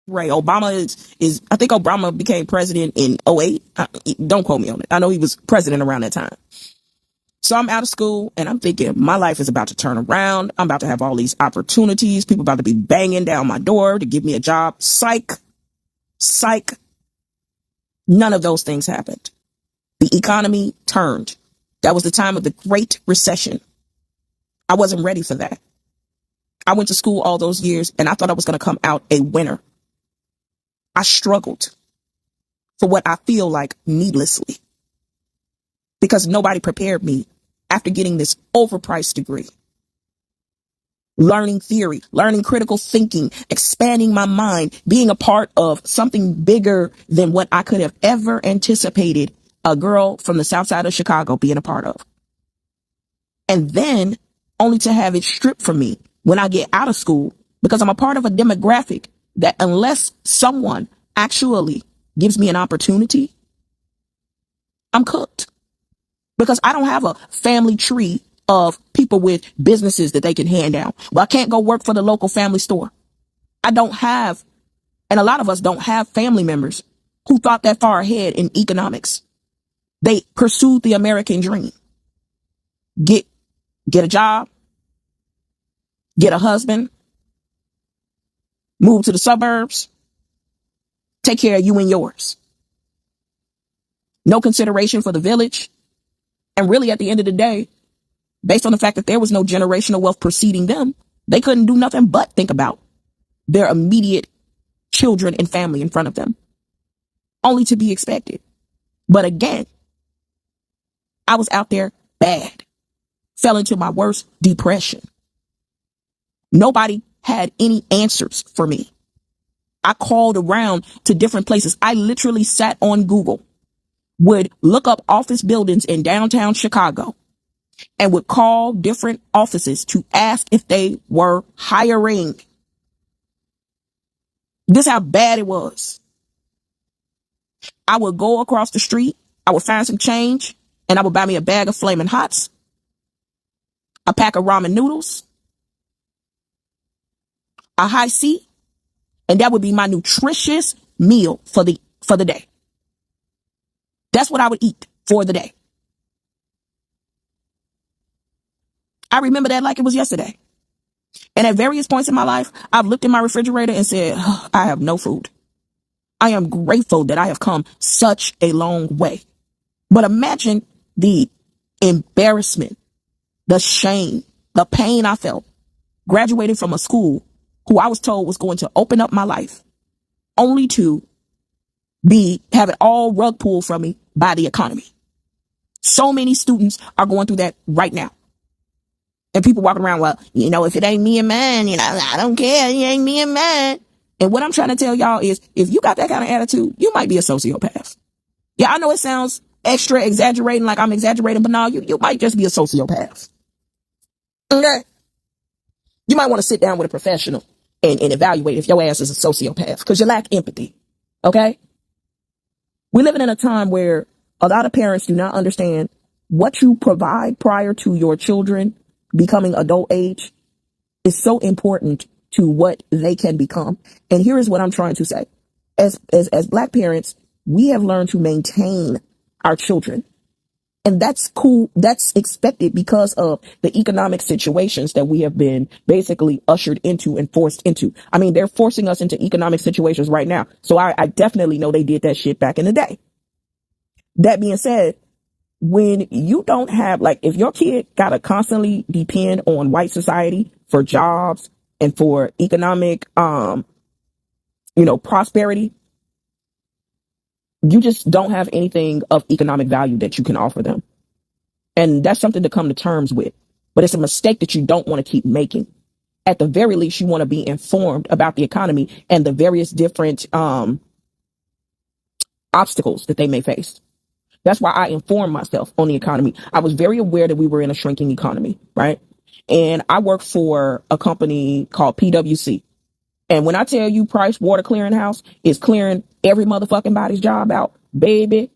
Right. Obama is I think Obama became president in '08. Don't quote me on it. I know he was president around that time. So I'm out of school and I'm thinking my life is about to turn around. I'm about to have all these opportunities. People about to be banging down my door to give me a job. Psych. Psych. None of those things happened. The economy turned. That was the time of the Great Recession. I wasn't ready for that. I went to school all those years and I thought I was going to come out a winner. I struggled for what I feel like needlessly because nobody prepared me after getting this overpriced degree. Learning theory, learning critical thinking, expanding my mind, being a part of something bigger than what I could have ever anticipated a girl from the south side of Chicago being a part of. And then only to have it stripped from me when I get out of school because I'm a part of a demographic that unless someone actually gives me an opportunity, I'm cooked. Because I don't have a family tree of people with businesses that they can hand down. Well, I can't go work for the local family store. I don't have, and a lot of us don't have family members who thought that far ahead in economics. They pursued the American dream. Get a job, get a husband, move to the suburbs, take care of you and yours. No consideration for the village. And really, at the end of the day, based on the fact that there was no generational wealth preceding them, they couldn't do nothing but think about their immediate children and family in front of them. Only to be expected. But again, I was out there bad. Fell into my worst depression. Nobody had any answers for me. I called around to different places. I literally sat on Google, would look up office buildings in downtown Chicago, and would call different offices to ask if they were hiring. This is how bad it was. I would go across the street, I would find some change, and I would buy me a bag of Flamin' Hots, a pack of ramen noodles, a high C, and that would be my nutritious meal for the day. That's what I would eat for the day. I remember that like it was yesterday. And at various points in my life, I've looked in my refrigerator and said, oh, I have no food. I am grateful that I have come such a long way. But imagine the embarrassment, the shame, the pain I felt graduating from a school who I was told was going to open up my life, only to have it all rug pulled from me by the economy. So many students are going through that right now. And people walking around, well, if it ain't me and mine, I don't care. It ain't me and mine. And what I'm trying to tell y'all is if you got that kind of attitude, you might be a sociopath. Yeah, I know it sounds extra exaggerating, like I'm exaggerating, but no, you might just be a sociopath. Okay. You might want to sit down with a professional and evaluate if your ass is a sociopath because you lack empathy. Okay. We're living in a time where a lot of parents do not understand what you provide prior to your children becoming adult age is so important to what they can become. And here is what I'm trying to say. As Black parents, we have learned to maintain our children. And that's cool. That's expected because of the economic situations that we have been basically ushered into and forced into. I mean, they're forcing us into economic situations right now. So I definitely know they did that shit back in the day. That being said, when you don't have, like, if your kid got to constantly depend on white society for jobs and for economic, prosperity, you just don't have anything of economic value that you can offer them. And that's something to come to terms with. But it's a mistake that you don't want to keep making. At the very least, you want to be informed about the economy and the various different obstacles that they may face. That's why I informed myself on the economy. I was very aware that we were in a shrinking economy, right? And I work for a company called PwC. And when I tell you Price Water Clearinghouse is clearing every motherfucking body's job out, baby,